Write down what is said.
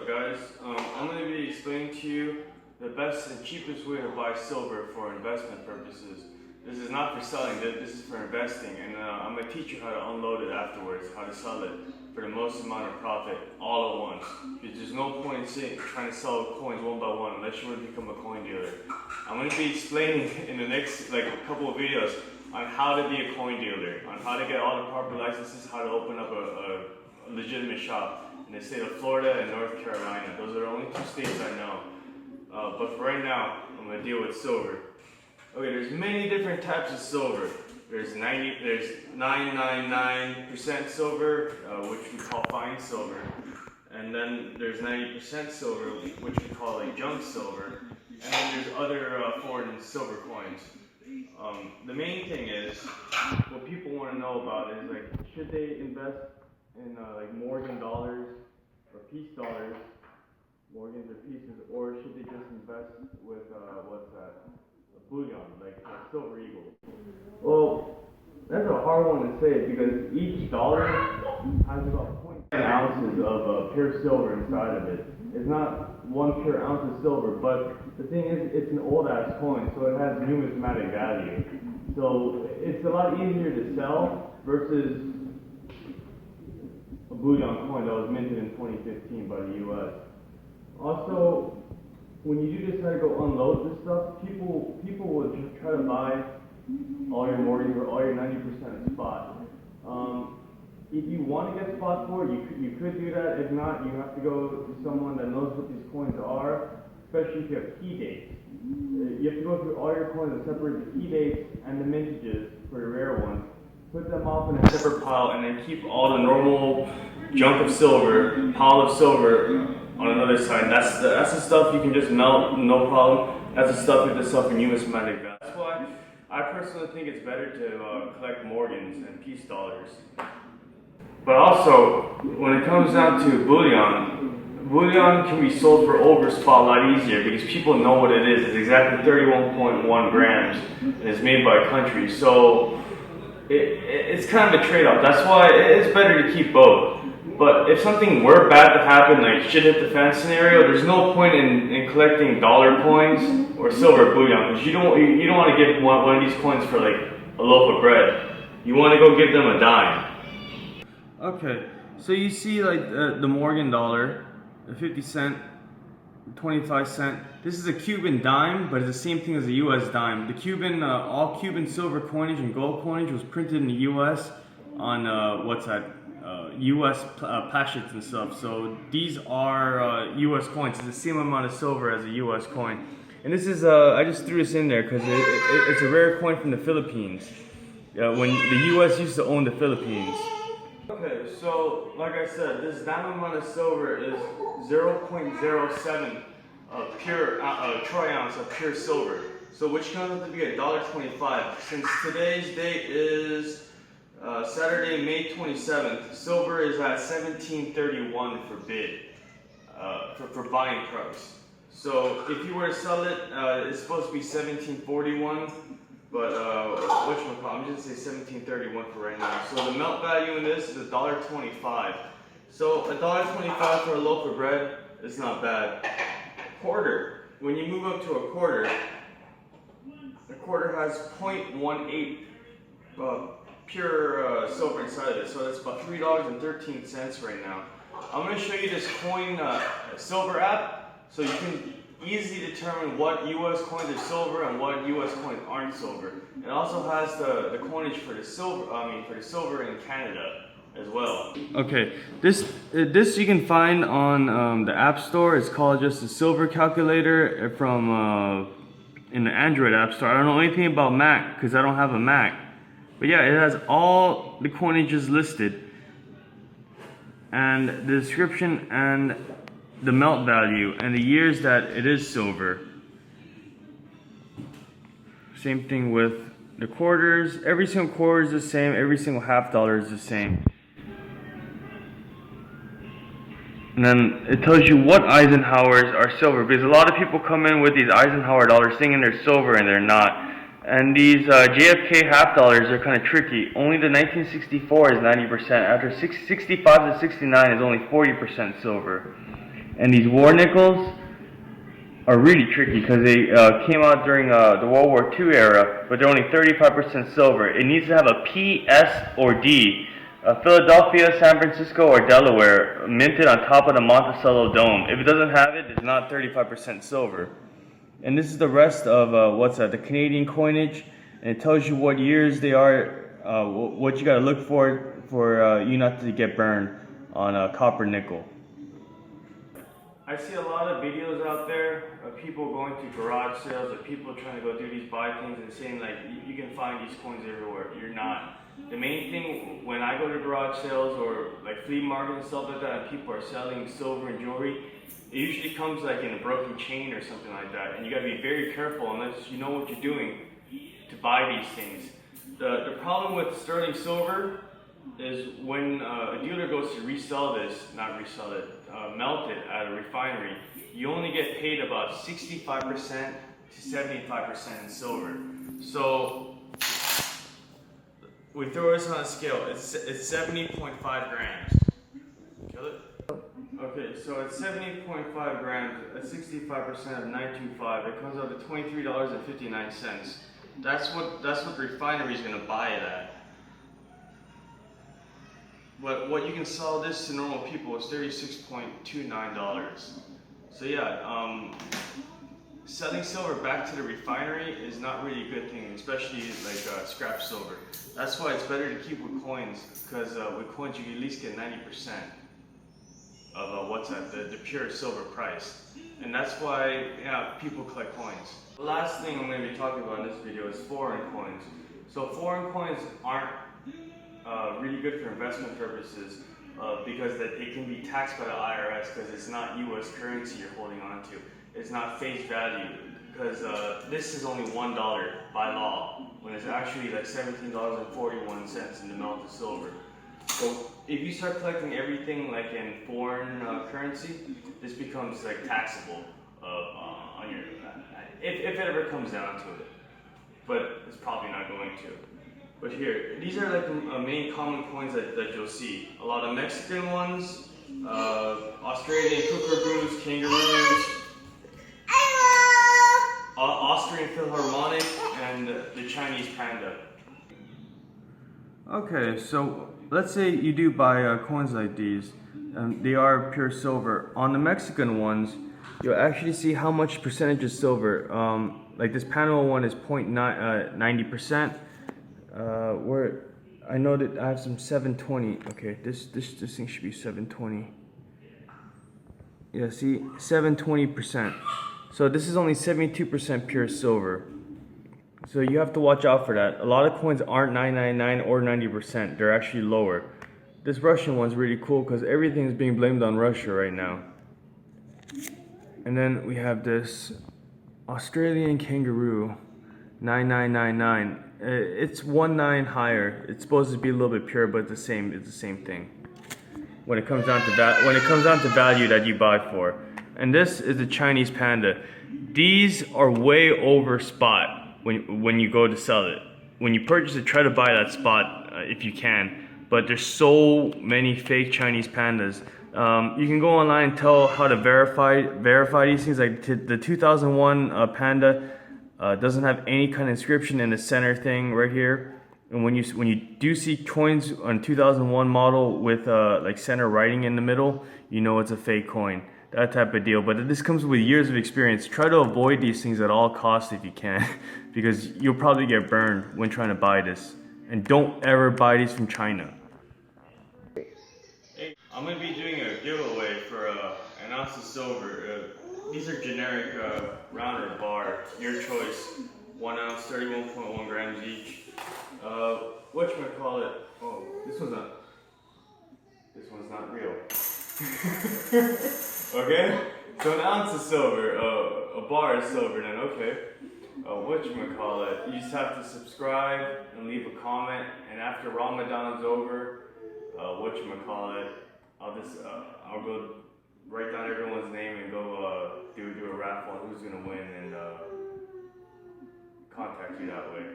guys? I'm going to be explaining to you the best and cheapest way to buy silver for investment purposes. This is not for selling, this is for investing, and I'm going to teach you how to unload it afterwards, how to sell it for the most amount of profit all at once. Because there's no point in trying to sell coins one by one unless you want to become a coin dealer. I'm going to be explaining in the next couple of videos on how to be a coin dealer, on how to get all the proper licenses, how to open up a legitimate shop in the state of Florida and North Carolina. Those are the only two states I know. But for right now, I'm going to deal with silver. Okay, there's many different types of silver. There's 999% silver, which we call fine silver. And then there's 90% silver, which we call junk silver. And then there's other foreign silver coins. The main thing is, what people want to know about is should they invest in Morgan dollars or piece dollars, Morgans or pieces, or should they just invest with Bullion, like silver eagle? Well, that's a hard one to say because each dollar has about 0.7 ounces of pure silver inside of it. It's not one pure ounce of silver, but the thing is, it's an old ass coin, so it has numismatic value. So it's a lot easier to sell versus a bullion coin that was minted in 2015 by the US. Also, when you do decide to go unload this stuff, people will try to buy all your mortgage or all your 90% spot. If you want to get spot for it, you could do that. If not, you have to go to someone that knows what these coins are, especially if you have key dates. You have to go through all your coins and separate the key dates and the mintages for the rare ones, put them off in a separate pile, and then keep all the normal junk of silver, pile of silver on another side. That's the stuff you can just melt, no problem. That's the stuff you have to sell for numismatic value. That's why I personally think it's better to collect Morgans and piece dollars. But also, when it comes down to bullion can be sold for over spot a lot easier because people know what it is. It's exactly 31.1 grams and it's made by a country. So it's kind of a trade-off. That's why it's better to keep both. But if something were bad to happen, like shit hit the fan scenario, there's no point in collecting dollar coins or silver bullion because you don't want to give one of these coins for a loaf of bread. You want to go give them a dime. Okay, so you see the Morgan dollar, the 50 cent, 25 cent. This is a Cuban dime, but it's the same thing as a US dime. The Cuban, all Cuban silver coinage and gold coinage was printed in the US on, US patchets and stuff. So these are US coins. It's the same amount of silver as a US coin. And this is, I just threw this in there because it's a rare coin from the Philippines. When the US used to own the Philippines. Okay, so like I said, this dime amount of silver is 0.07 pure troy ounce of pure silver. So which comes out to be $1.25. Since today's date is Saturday, May 27th, silver is at $17.31 for bid, for buying price. So if you were to sell it, it's supposed to be $17.41. But I'm just gonna say $17.31 for right now. So the melt value in this is $1.25. So $1.25 for a loaf of bread is not bad. Quarter. When you move up to a quarter, the quarter has 0.18 pure silver inside of it. So that's about $3.13 right now. I'm gonna show you this coin silver app, so you can easily determine what US coins are silver and what US coins aren't silver. It also has the coinage for the silver in Canada as well. Okay, this you can find on the App Store. It's called just the silver calculator from in the Android App Store. I don't know anything about Mac because I don't have a Mac. But yeah, it has all the coinages listed and the description and the melt value and the years that it is silver. Same thing with the quarters. Every single quarter is the same. Every single half dollar is the same. And then it tells you what Eisenhowers are silver, because a lot of people come in with these Eisenhower dollars thinking they're silver and they're not. And these JFK half dollars are kind of tricky. Only the 1964 is 90%. After 65 to 69 is only 40% silver. And these war nickels are really tricky because they came out during the World War II era, but they're only 35% silver. It needs to have a P, S, or D. Philadelphia, San Francisco, or Delaware, minted on top of the Monticello Dome. If it doesn't have it, it's not 35% silver. And this is the rest of the Canadian coinage, and it tells you what years they are, what you got to look for you not to get burned on copper nickel. I see a lot of videos out there of people going to garage sales, or people trying to go do these buy things and saying like you can find these coins everywhere. You're not. The main thing when I go to garage sales or like flea market and stuff like that, and people are selling silver and jewelry, it usually comes like in a broken chain or something like that, and you got to be very careful unless you know what you're doing to buy these things. The problem with sterling silver is when a dealer goes to melt it at a refinery, you only get paid about 65% to 75% in silver. So we throw this on a scale. It's 70.5 grams. Kill it. Okay, so it's 70.5 grams at 65% of 925. It comes out to $23.59. That's what the refinery is going to buy it at. But what you can sell this to normal people is $36.29. So yeah, selling silver back to the refinery is not really a good thing, especially like scrap silver. That's why it's better to keep with coins, because with coins you can at least get 90% of the pure silver price. And that's why people collect coins. The last thing I'm going to be talking about in this video is foreign coins. So foreign coins aren't really good for investment purposes because it can be taxed by the IRS because it's not U.S. currency you're holding on to. It's not face value because this is only $1 by law when it's actually like $17.41 in the melted silver. So if you start collecting everything like in foreign currency, this becomes like taxable on your if it ever comes down to it. But it's probably not going to. But here, these are like the main common coins that you'll see. A lot of Mexican ones, Australian kookaroos, kangaroos, Austrian Philharmonic, and the Chinese panda. Okay, so let's say you do buy coins like these, and they are pure silver. On the Mexican ones, you'll actually see how much percentage is silver. Like this Panama one is 0.90%. Where I know that I have some 720. Okay, this thing should be 720. Yeah, see, 720%. So this is only 72% pure silver. So you have to watch out for that. A lot of coins aren't 999 or 90%. They're actually lower. This Russian one's really cool because everything is being blamed on Russia right now. And then we have this Australian kangaroo, 9999. It's 19 higher. It's supposed to be a little bit pure, but it's the same thing. When it comes down to value that you buy for. And this is the Chinese panda. These are way over spot when you go to sell it. When you purchase it, try to buy that spot if you can. But there's so many fake Chinese pandas. You can go online and tell how to verify these things. Like the 2001 panda doesn't have any kind of inscription in the center thing right here. And when you do see coins on 2001 model with like center writing in the middle, you know it's a fake coin. That type of deal. But this comes with years of experience. Try to avoid these things at all costs if you can, because you'll probably get burned when trying to buy this. And don't ever buy these from China. Hey, I'm going to be doing a giveaway for an ounce of silver. These are generic round or bar, your choice. 1 ounce, 31.1 grams each. Whatchamacallit? Oh, this one's not real. Okay? So an ounce of silver, a bar is silver then, okay. Whatchamacallit? You just have to subscribe and leave a comment, and after Ramadan's over, I'll go write down everyone's name and go do a raffle on who's gonna win and contact you that way.